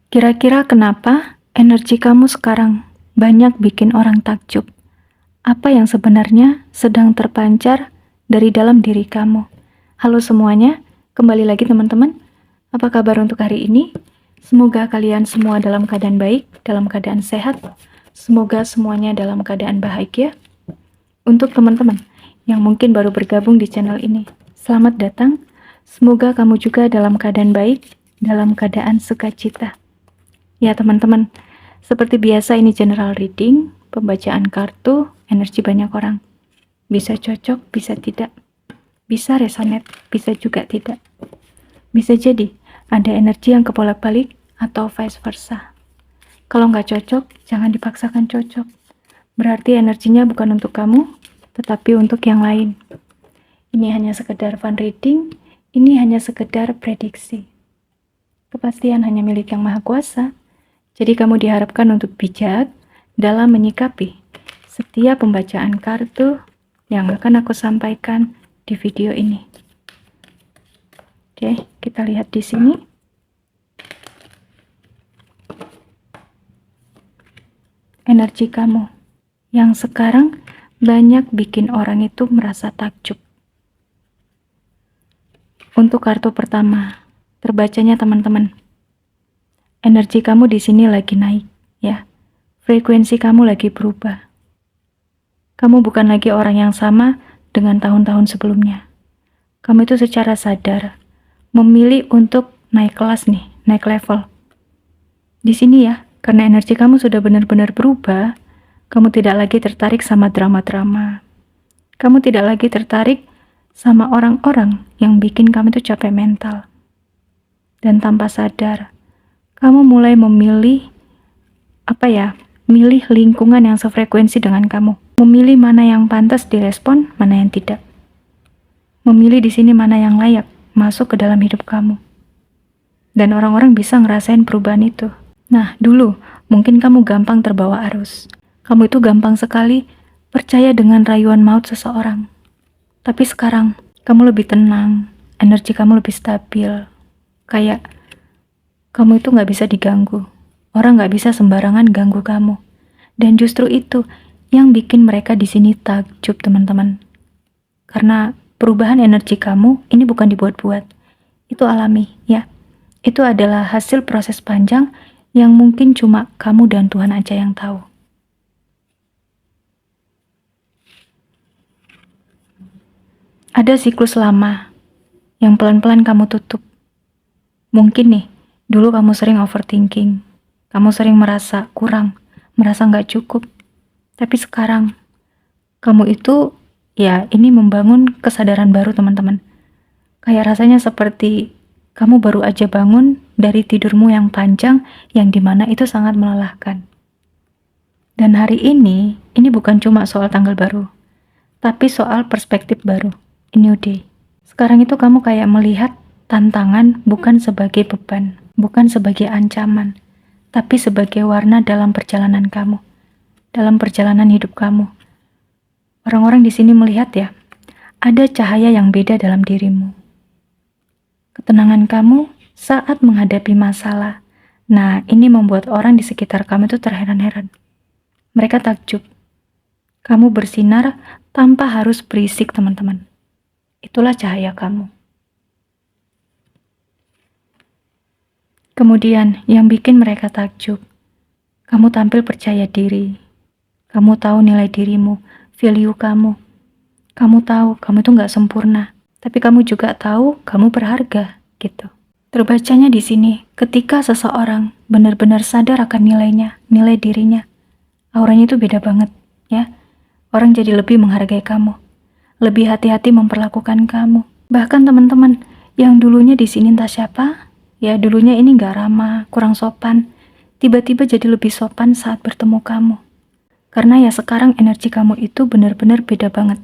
Kira-kira kenapa energi kamu sekarang banyak bikin orang takjub? Apa yang sebenarnya sedang terpancar dari dalam diri kamu? Halo semuanya, kembali lagi teman-teman. Apa kabar untuk hari ini? Semoga kalian semua dalam keadaan baik, dalam keadaan sehat. Semoga semuanya dalam keadaan bahagia. Untuk teman-teman yang mungkin baru bergabung di channel ini, selamat datang. Semoga kamu juga dalam keadaan baik, dalam keadaan sukacita. Ya teman-teman, seperti biasa ini general reading, pembacaan kartu, energi banyak orang. Bisa cocok, bisa tidak. Bisa resonate, bisa juga tidak. Bisa jadi ada energi yang kebolak-balik atau vice versa. Kalau nggak cocok, jangan dipaksakan cocok. Berarti energinya bukan untuk kamu, tetapi untuk yang lain. Ini hanya sekedar fun reading, ini hanya sekedar prediksi. Kepastian hanya milik Yang Maha Kuasa. Jadi kamu diharapkan untuk bijak dalam menyikapi setiap pembacaan kartu yang akan aku sampaikan di video ini. Oke, kita lihat di sini. Energi kamu yang sekarang banyak bikin orang itu merasa takjub. Untuk kartu pertama, terbacanya teman-teman. Energi kamu di sini lagi naik, ya. Frekuensi kamu lagi berubah. Kamu bukan lagi orang yang sama dengan tahun-tahun sebelumnya. Kamu itu secara sadar memilih untuk naik kelas nih, naik level. Di sini ya, karena energi kamu sudah benar-benar berubah, kamu tidak lagi tertarik sama drama-drama. Kamu tidak lagi tertarik sama orang-orang yang bikin kamu itu capek mental. Dan tanpa sadar, kamu mulai memilih milih lingkungan yang sefrekuensi dengan kamu. Memilih mana yang pantas direspon, mana yang tidak. Memilih di sini mana yang layak masuk ke dalam hidup kamu. Dan orang-orang bisa ngerasain perubahan itu. Nah, dulu mungkin kamu gampang terbawa arus. Kamu itu gampang sekali percaya dengan rayuan maut seseorang. Tapi sekarang kamu lebih tenang, energi kamu lebih stabil. Kayak kamu itu nggak bisa diganggu. Orang nggak bisa sembarangan ganggu kamu. Dan justru itu yang bikin mereka di sini takjub, teman-teman. Karena perubahan energi kamu ini bukan dibuat-buat. Itu alami, ya. Itu adalah hasil proses panjang yang mungkin cuma kamu dan Tuhan aja yang tahu. Ada siklus lama yang pelan-pelan kamu tutup. Mungkin nih, dulu kamu sering overthinking. Kamu sering merasa kurang, merasa nggak cukup. Tapi sekarang, kamu itu, ya ini membangun kesadaran baru teman-teman. Kayak rasanya seperti kamu baru aja bangun dari tidurmu yang panjang, yang dimana itu sangat melelahkan. Dan hari ini bukan cuma soal tanggal baru, tapi soal perspektif baru, a new day. Sekarang itu kamu kayak melihat tantangan bukan sebagai beban, bukan sebagai ancaman, tapi sebagai warna dalam perjalanan kamu, dalam perjalanan hidup kamu. Orang-orang di sini melihat ya, ada cahaya yang beda dalam dirimu. Ketenangan kamu saat menghadapi masalah. Nah, ini membuat orang di sekitar kamu itu terheran-heran. Mereka takjub. Kamu bersinar tanpa harus berisik, teman-teman. Itulah cahaya kamu. Kemudian, yang bikin mereka takjub, kamu tampil percaya diri. Kamu tahu nilai dirimu, value kamu. Kamu tahu kamu itu nggak sempurna, tapi kamu juga tahu kamu berharga, gitu. Terbacanya di sini, ketika seseorang benar-benar sadar akan nilainya, nilai dirinya, auranya itu beda banget, ya. Orang jadi lebih menghargai kamu, lebih hati-hati memperlakukan kamu. Bahkan teman-teman yang dulunya di sini entah siapa, ya dulunya ini nggak ramah, kurang sopan, tiba-tiba jadi lebih sopan saat bertemu kamu. Karena ya sekarang energi kamu itu benar-benar beda banget.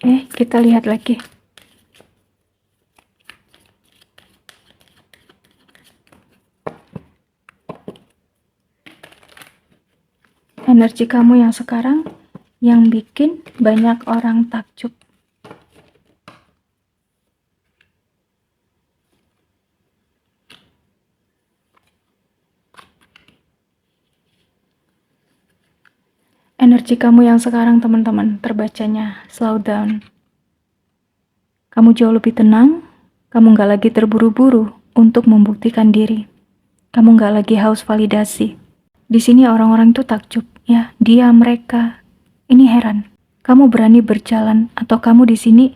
Oke, kita lihat lagi. Energi kamu yang sekarang yang bikin banyak orang takjub. Energi kamu yang sekarang teman-teman terbacanya slow down. Kamu jauh lebih tenang, kamu nggak lagi terburu-buru untuk membuktikan diri. Kamu nggak lagi haus validasi. Di sini orang-orang tuh takjub, ya, dia, mereka. Ini heran. Kamu berani berjalan atau kamu di sini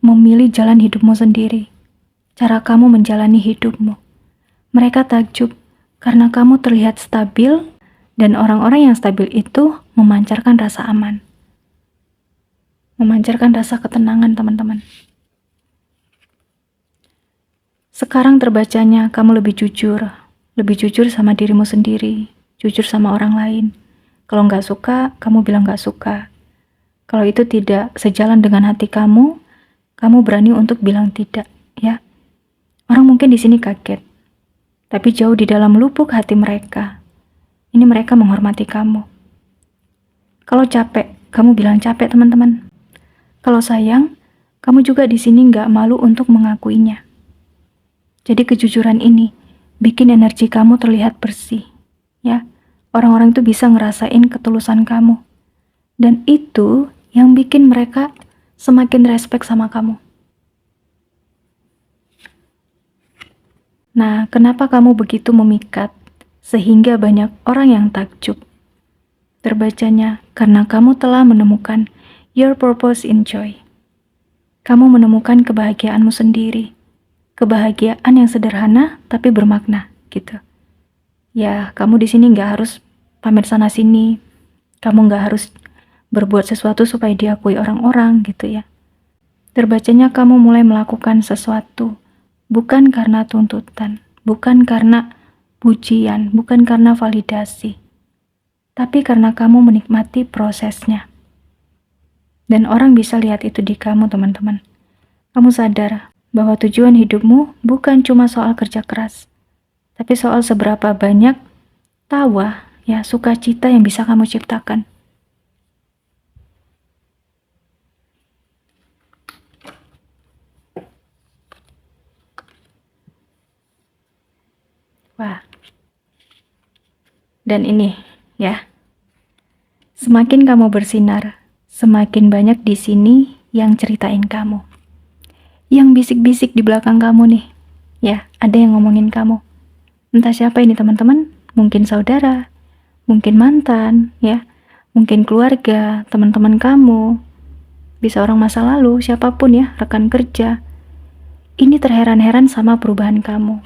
memilih jalan hidupmu sendiri. Cara kamu menjalani hidupmu. Mereka takjub karena kamu terlihat stabil dan orang-orang yang stabil itu memancarkan rasa aman. Memancarkan rasa ketenangan, teman-teman. Sekarang terbacanya kamu lebih jujur sama dirimu sendiri, jujur sama orang lain. Kalau nggak suka, kamu bilang nggak suka. Kalau itu tidak sejalan dengan hati kamu berani untuk bilang tidak, ya. Orang mungkin di sini kaget, tapi jauh di dalam lubuk hati mereka, ini mereka menghormati kamu. Kalau capek, kamu bilang capek, teman-teman. Kalau sayang, kamu juga di sini nggak malu untuk mengakuinya. Jadi kejujuran ini bikin energi kamu terlihat bersih, ya. Orang-orang itu bisa ngerasain ketulusan kamu. Dan itu yang bikin mereka semakin respect sama kamu. Nah, kenapa kamu begitu memikat sehingga banyak orang yang takjub? Terbacanya karena kamu telah menemukan your purpose in joy. Kamu menemukan kebahagiaanmu sendiri. Kebahagiaan yang sederhana tapi bermakna, gitu. Ya, kamu di sini nggak harus pamer sana sini. Kamu nggak harus berbuat sesuatu supaya diakui orang-orang, gitu ya. Terbacanya kamu mulai melakukan sesuatu, bukan karena tuntutan, bukan karena pujian, bukan karena validasi, tapi karena kamu menikmati prosesnya. Dan orang bisa lihat itu di kamu, teman-teman. Kamu sadar bahwa tujuan hidupmu bukan cuma soal kerja keras, tapi soal seberapa banyak tawa, ya, sukacita yang bisa kamu ciptakan. Wah. Dan ini, ya. Semakin kamu bersinar, semakin banyak di sini yang ceritain kamu. Yang bisik-bisik di belakang kamu nih. Ya, ada yang ngomongin kamu. Entah siapa ini, teman-teman. Mungkin saudara, mungkin mantan, ya. Mungkin keluarga, teman-teman kamu. Bisa orang masa lalu, siapapun ya, rekan kerja. Ini terheran-heran sama perubahan kamu.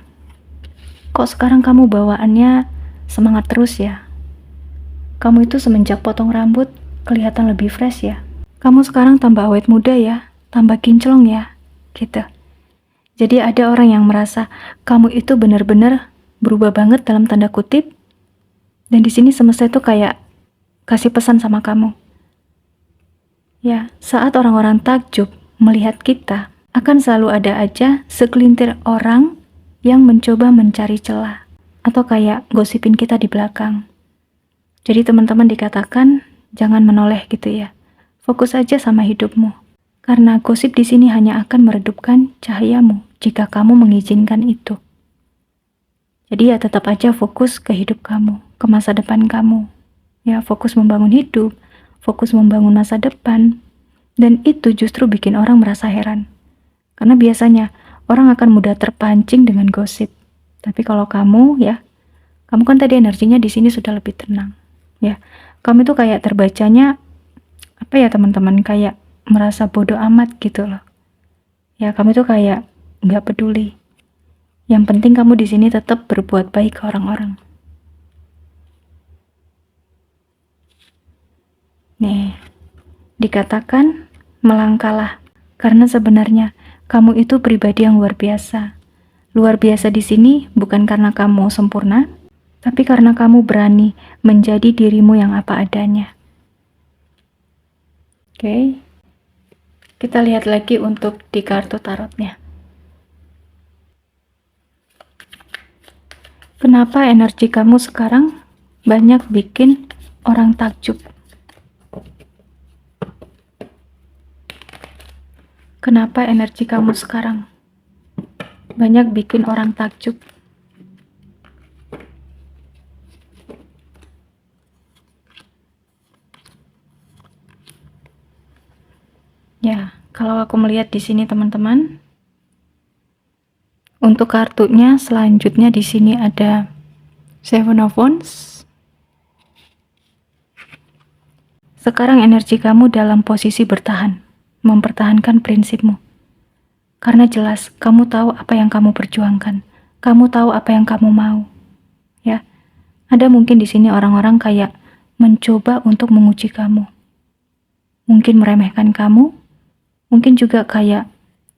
Kok sekarang kamu bawaannya semangat terus ya? Kamu itu semenjak potong rambut kelihatan lebih fresh ya. Kamu sekarang tambah awet muda ya, tambah kinclong ya, gitu. Jadi ada orang yang merasa kamu itu benar-benar berubah banget dalam tanda kutip. Dan di sini semesta itu kayak kasih pesan sama kamu. Ya, saat orang-orang takjub melihat kita, akan selalu ada aja segelintir orang yang mencoba mencari celah atau kayak gosipin kita di belakang. Jadi teman-teman dikatakan jangan menoleh gitu ya. Fokus aja sama hidupmu. Karena gosip di sini hanya akan meredupkan cahayamu jika kamu mengizinkan itu. Jadi ya tetap aja fokus ke hidup kamu, ke masa depan kamu. Ya, fokus membangun hidup, fokus membangun masa depan. Dan itu justru bikin orang merasa heran. Karena biasanya orang akan mudah terpancing dengan gosip. Tapi kalau kamu ya, kamu kan tadi energinya di sini sudah lebih tenang. Ya, kamu itu kayak terbacanya apa ya teman-teman, kayak merasa bodoh amat gitu loh. Ya, kamu itu kayak nggak peduli. Yang penting kamu di sini tetap berbuat baik ke orang-orang. Nih, dikatakan melangkahlah, karena sebenarnya kamu itu pribadi yang luar biasa. Luar biasa di sini bukan karena kamu sempurna, tapi karena kamu berani menjadi dirimu yang apa adanya. Oke. Kita lihat lagi untuk di kartu tarotnya. Kenapa energi kamu sekarang banyak bikin orang takjub? Kenapa energi kamu sekarang banyak bikin orang takjub? Kalau aku melihat di sini teman-teman, untuk kartunya selanjutnya di sini ada Seven of Wands. Sekarang energi kamu dalam posisi bertahan, mempertahankan prinsipmu. Karena jelas kamu tahu apa yang kamu perjuangkan, kamu tahu apa yang kamu mau. Ya, ada mungkin di sini orang-orang kayak mencoba untuk menguji kamu. Mungkin meremehkan kamu, mungkin juga kayak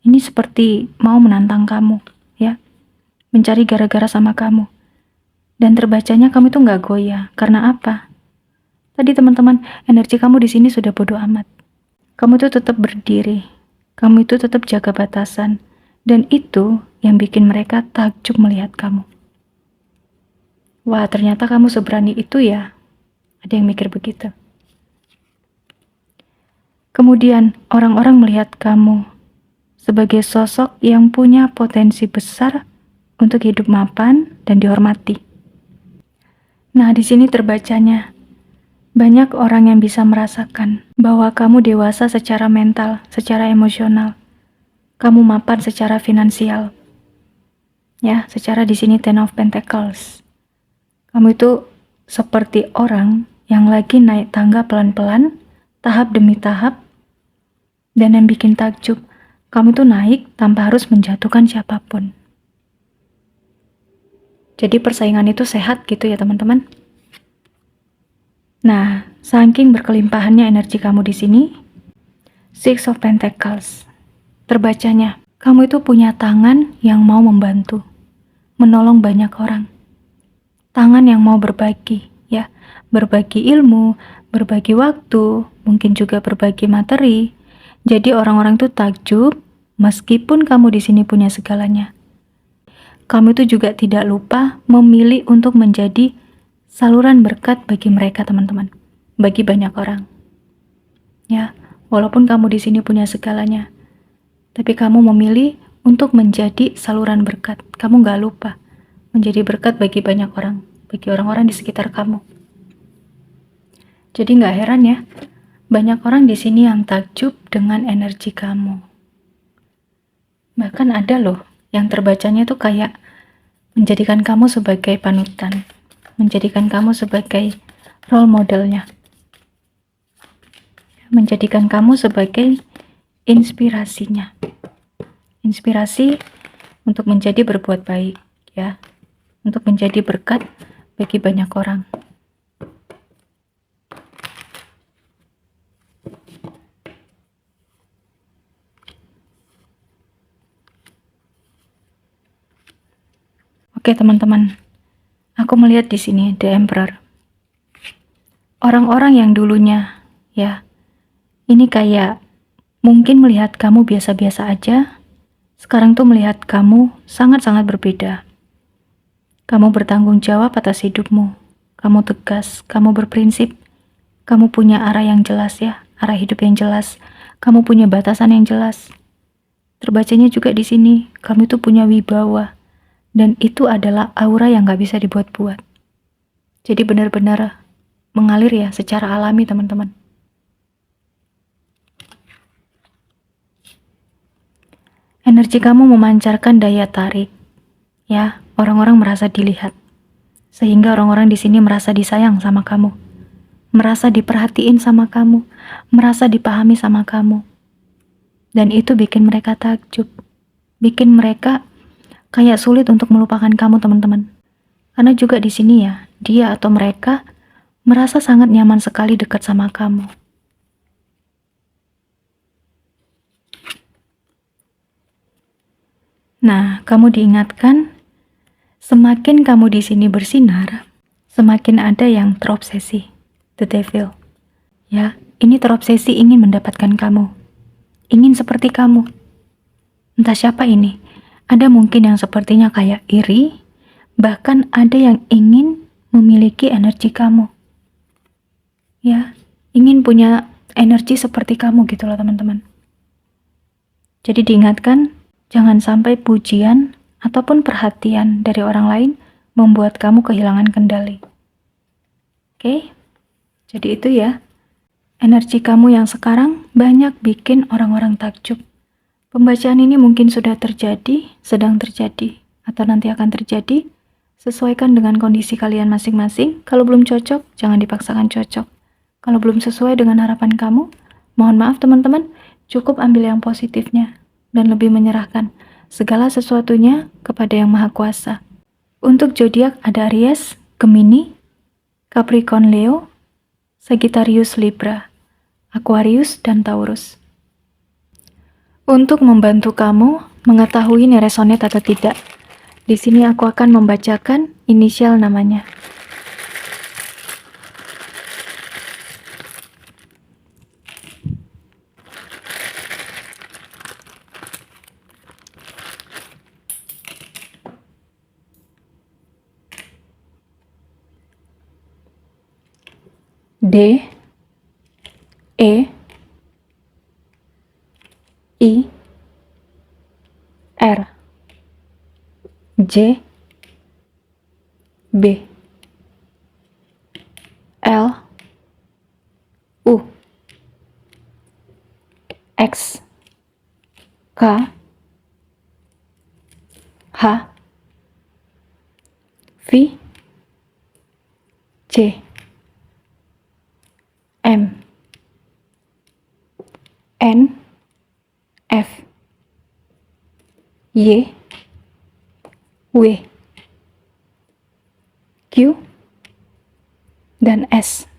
ini seperti mau menantang kamu, ya, mencari gara-gara sama kamu. Dan terbacanya kamu itu nggak goyah. Karena apa? Tadi teman-teman, energi kamu di sini sudah bodoh amat. Kamu itu tetap berdiri, kamu itu tetap jaga batasan, dan itu yang bikin mereka takjub melihat kamu. Wah, ternyata kamu seberani itu ya. Ada yang mikir begitu. Kemudian orang-orang melihat kamu sebagai sosok yang punya potensi besar untuk hidup mapan dan dihormati. Nah, di sini terbacanya banyak orang yang bisa merasakan bahwa kamu dewasa secara mental, secara emosional. Kamu mapan secara finansial. Ya, secara di sini Ten of Pentacles. Kamu itu seperti orang yang lagi naik tangga pelan-pelan, tahap demi tahap, dan yang bikin takjub, kamu tuh naik tanpa harus menjatuhkan siapapun. Jadi persaingan itu sehat gitu ya teman-teman. Nah, saking berkelimpahannya energi kamu di sini, Six of Pentacles. Terbacanya, kamu itu punya tangan yang mau membantu, menolong banyak orang. Tangan yang mau berbagi, ya, berbagi ilmu, berbagi waktu, mungkin juga berbagi materi. Jadi orang-orang itu takjub, meskipun kamu di sini punya segalanya. Kamu itu juga tidak lupa memilih untuk menjadi saluran berkat bagi mereka, teman-teman. Bagi banyak orang. Ya, walaupun kamu di sini punya segalanya, tapi kamu memilih untuk menjadi saluran berkat. Kamu gak lupa menjadi berkat bagi banyak orang, bagi orang-orang di sekitar kamu. Jadi gak heran ya, banyak orang di sini yang takjub dengan energi kamu. Bahkan ada loh yang terbacanya tuh kayak menjadikan kamu sebagai panutan, menjadikan kamu sebagai role modelnya, menjadikan kamu sebagai inspirasinya. Inspirasi untuk menjadi berbuat baik, ya, untuk menjadi berkat bagi banyak orang. Oke teman-teman, aku melihat di sini The Emperor. Orang-orang yang dulunya, ya, ini kayak mungkin melihat kamu biasa-biasa aja, sekarang tuh melihat kamu sangat-sangat berbeda. Kamu bertanggung jawab atas hidupmu, kamu tegas, kamu berprinsip, kamu punya arah yang jelas ya, arah hidup yang jelas, kamu punya batasan yang jelas. Terbacanya juga di sini, kamu itu punya wibawa, dan itu adalah aura yang gak bisa dibuat-buat. Jadi benar-benar mengalir ya secara alami teman-teman. Energi kamu memancarkan daya tarik, ya, orang-orang merasa dilihat. Sehingga orang-orang di sini merasa disayang sama kamu, merasa diperhatiin sama kamu, merasa dipahami sama kamu. Dan itu bikin mereka takjub, bikin mereka kayak sulit untuk melupakan kamu teman-teman. Karena juga di sini ya, dia atau mereka merasa sangat nyaman sekali dekat sama kamu. Nah, kamu diingatkan, semakin kamu di sini bersinar, semakin ada yang terobsesi, the devil. Ya, ini terobsesi ingin mendapatkan kamu, ingin seperti kamu. Entah siapa ini, ada mungkin yang sepertinya kayak iri, bahkan ada yang ingin memiliki energi kamu. Ya, ingin punya energi seperti kamu gitu loh teman-teman. Jadi diingatkan, jangan sampai pujian ataupun perhatian dari orang lain membuat kamu kehilangan kendali. Oke? Jadi itu ya, energi kamu yang sekarang banyak bikin orang-orang takjub. Pembacaan ini mungkin sudah terjadi, sedang terjadi, atau nanti akan terjadi. Sesuaikan dengan kondisi kalian masing-masing. Kalau belum cocok, jangan dipaksakan cocok. Kalau belum sesuai dengan harapan kamu, mohon maaf teman-teman, cukup ambil yang positifnya dan lebih menyerahkan segala sesuatunya kepada Yang Maha Kuasa. Untuk zodiak ada Aries, Gemini, Capricorn Leo, Sagittarius Libra, Aquarius, dan Taurus. Untuk membantu kamu mengetahui ini resonate atau tidak, di sini aku akan membacakan inisial namanya. D, E, I, R, J, B, L, U, X, K, H, V, C, M, N, F, Y, W, Q, dan S.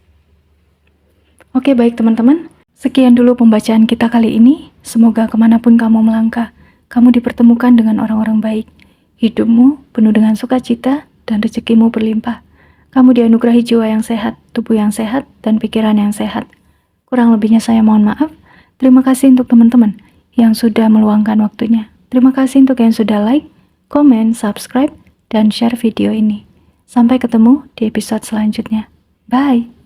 Oke, baik teman-teman. Sekian dulu pembacaan kita kali ini. Semoga kemanapun kamu melangkah, kamu dipertemukan dengan orang-orang baik. Hidupmu penuh dengan sukacita dan rezekimu berlimpah. Kamu dianugerahi jiwa yang sehat, tubuh yang sehat, dan pikiran yang sehat. Kurang lebihnya saya mohon maaf. Terima kasih untuk teman-teman yang sudah meluangkan waktunya. Terima kasih untuk yang sudah like, komen, subscribe, dan share video ini. Sampai ketemu di episode selanjutnya. Bye!